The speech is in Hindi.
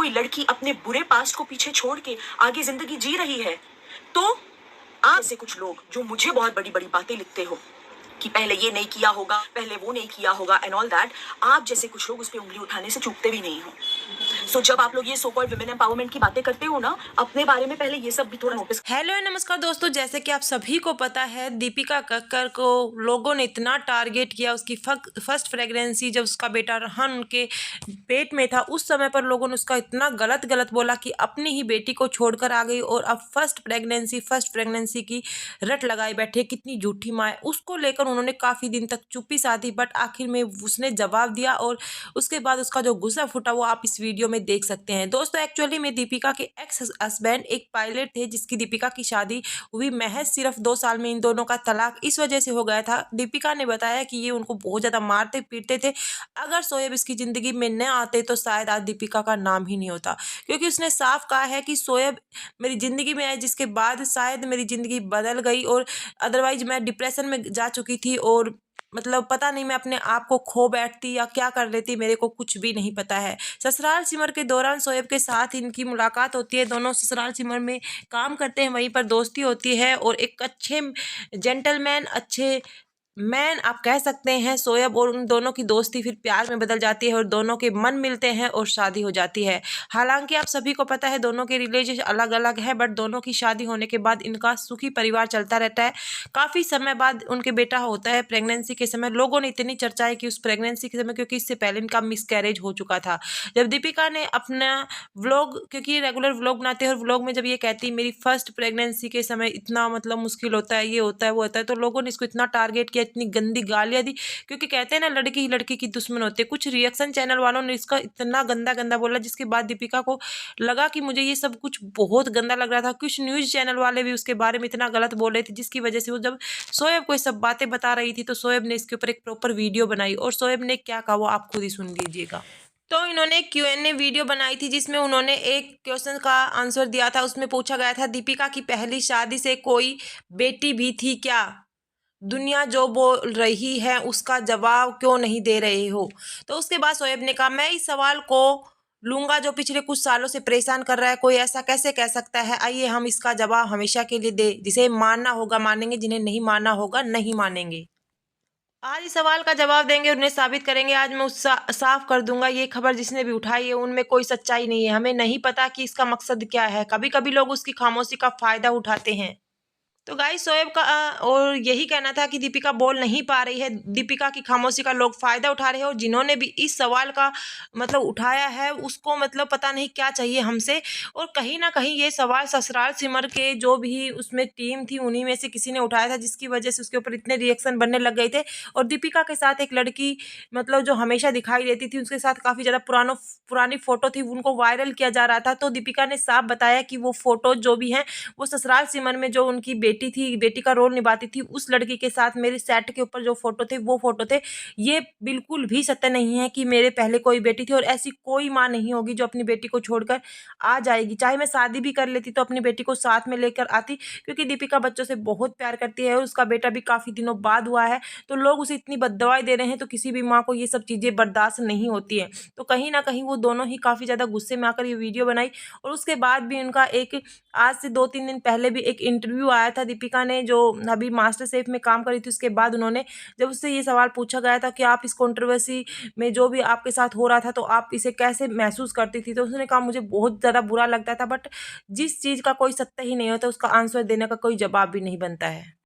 कोई लड़की अपने बुरे पास्ट को पीछे छोड़ के आगे जिंदगी जी रही है, तो आप जैसे कुछ लोग जो मुझे बहुत बड़ी बड़ी बातें लिखते हो कि पहले ये नहीं किया होगा, पहले वो नहीं किया होगा एंड ऑल दैट, आप जैसे कुछ लोग उस पर उंगली उठाने से चूकते भी नहीं हो। सो जब आप लोग ये सो कॉल्ड विमेन एम्पावरमेंट की बातें करते हो ना, अपने बारे में पहले ये सब भी थोड़ा नोटिस। हेलो नमस्कार दोस्तों, जैसे कि आप सभी को पता है दीपिका कक्कर को लोगों ने इतना टारगेट किया। उसकी फर्स्ट प्रेगनेंसी जब उसका बेटा रहन उनके पेट में था, उस समय पर लोगों ने उसका इतना गलत बोला कि अपनी ही बेटी को छोड़कर आ गई और अब फर्स्ट प्रेगनेंसी की रट लगाए बैठे। कितनी झूठी माँ है, उसको लेकर उन्होंने काफ़ी दिन तक चुप्पी साधी, बट आखिर में उसने जवाब दिया और उसके बाद उसका जो गुस्सा फूटा वो आप इस वीडियो में देख सकते हैं। दोस्तों एक्चुअली में दीपिका के एक्स हस्बैंड एक पायलट थे जिसकी दीपिका की शादी हुई महज सिर्फ 2 साल में इन दोनों का तलाक इस वजह से हो गया था। दीपिका ने बताया कि ये उनको बहुत ज़्यादा मारते पीटते थे। अगर शोएब इसकी ज़िंदगी में न आते तो शायद आज दीपिका का नाम ही नहीं होता, क्योंकि उसने साफ कहा है कि शोएब मेरी ज़िंदगी में आए जिसके बाद शायद मेरी ज़िंदगी बदल गई, और अदरवाइज मैं डिप्रेशन में जा चुकी थी और मतलब पता नहीं मैं अपने आप को खो बैठती या क्या कर लेती, मेरे को कुछ भी नहीं पता है। ससुराल सिमर के दौरान शोएब के साथ इनकी मुलाकात होती है। दोनों ससुराल सिमर में काम करते हैं, वहीं पर दोस्ती होती है और एक अच्छे जेंटलमैन, अच्छे मैन आप कह सकते हैं शोएब और उन दोनों की दोस्ती फिर प्यार में बदल जाती है और दोनों के मन मिलते हैं और शादी हो जाती है। हालांकि आप सभी को पता है दोनों के रिलेशन अलग अलग है, बट दोनों की शादी होने के बाद इनका सुखी परिवार चलता रहता है। काफ़ी समय बाद उनके बेटा होता है। प्रेगनेंसी के समय लोगों ने इतनी चर्चाएं की उस प्रेगनेंसी के समय, क्योंकि इससे पहले इनका मिसकैरेज हो चुका था। जब दीपिका ने अपना व्लॉग, क्योंकि ये रेगुलर व्लॉग बनाते हैं, और व्लॉग में जब ये कहती मेरी फर्स्ट प्रेगनेंसी के समय इतना मतलब मुश्किल होता है, ये होता है वो होता है, तो लोगों ने इसको इतना टारगेट किया, इतनी गंदी गालियां दी, क्योंकि कहते हैं ना लड़की ही लड़की की दुश्मन होती है। कुछ रिएक्शन चैनल वालों ने इसका इतना गंदा बोला, जिसके बाद दीपिका को लगा कि मुझे ये सब कुछ बहुत गंदा लग रहा था। कुछ न्यूज़ चैनल वाले भी उसके बारे में इतना गलत बोल रहे थे, जिसकी वजह से वो जब शोएब को ये सब बातें बता रही थी तो शोएब ने इसके ऊपर एक प्रॉपर वीडियो बनाई, और शोएब ने क्या कहा वो आप खुद ही सुन लीजिएगा। तो इन्होंने Q&A वीडियो बनाई थी जिसमें उन्होंने एक क्वेश्चन का आंसर दिया था। उसमें पूछा गया था दीपिका की पहली शादी से कोई बेटी भी थी क्या? दुनिया जो बोल रही है उसका जवाब क्यों नहीं दे रहे हो? तो उसके बाद शोएब ने कहा मैं इस सवाल को लूंगा जो पिछले कुछ सालों से परेशान कर रहा है। कोई ऐसा कैसे कह सकता है? आइए हम इसका जवाब हमेशा के लिए दे। जिसे मानना होगा मानेंगे, जिन्हें नहीं मानना होगा नहीं मानेंगे। आज इस सवाल का जवाब देंगे, उन्हें साबित करेंगे। आज मैं साफ कर दूंगा ये खबर जिसने भी उठाई है उनमें कोई सच्चाई नहीं है। हमें नहीं पता कि इसका मकसद क्या है। कभी कभी लोग उसकी खामोशी का फायदा उठाते हैं। तो गाइस शोएब का और यही कहना था कि दीपिका बोल नहीं पा रही है, दीपिका की खामोशी का लोग फायदा उठा रहे हैं, और जिन्होंने भी इस सवाल का मतलब उठाया है उसको मतलब पता नहीं क्या चाहिए हमसे। और कहीं ना कहीं ये सवाल ससुराल सिमर के जो भी उसमें टीम थी उन्हीं में से किसी ने उठाया था, जिसकी वजह से उसके ऊपर इतने रिएक्शन बनने लग गए थे। और दीपिका के साथ एक लड़की मतलब जो हमेशा दिखाई देती थी, उसके साथ काफ़ी ज़्यादा पुरानी फोटो थी, उनको वायरल किया जा रहा था। तो दीपिका ने साफ बताया कि वो फोटो जो भी हैं वो ससुराल सिमर में जो उनकी बेटी थी, बेटी का रोल निभाती थी, उस लड़की के साथ मेरे सेट के ऊपर जो फोटो थे वो फोटो थे। ये बिल्कुल भी सत्य नहीं है कि मेरे पहले कोई बेटी थी, और ऐसी कोई माँ नहीं होगी जो अपनी बेटी को छोड़कर आ जाएगी। चाहे मैं शादी भी कर लेती तो अपनी बेटी को साथ में लेकर आती, क्योंकि दीपिका बच्चों से बहुत प्यार करती है और उसका बेटा भी काफ़ी दिनों बाद हुआ है। तो लोग उसे इतनी बददुआएं दे रहे हैं, तो किसी भी माँ को ये सब चीज़ें बर्दाश्त नहीं होती है। तो कहीं ना कहीं वो दोनों ही काफ़ी ज़्यादा गुस्से में आकर ये वीडियो बनाई। और उसके बाद भी उनका एक आज से 2-3 दिन पहले भी एक इंटरव्यू आया था दीपिका ने, जो अभी मास्टर शेफ में काम करी थी। उसके बाद उन्होंने जब उससे ये सवाल पूछा गया था कि आप इस कंट्रोवर्सी में जो भी आपके साथ हो रहा था तो आप इसे कैसे महसूस करती थी, तो उसने कहा मुझे बहुत ज़्यादा बुरा लगता था, बट जिस चीज़ का कोई सत्य ही नहीं होता उसका आंसर देने का कोई जवाब भी नहीं बनता है।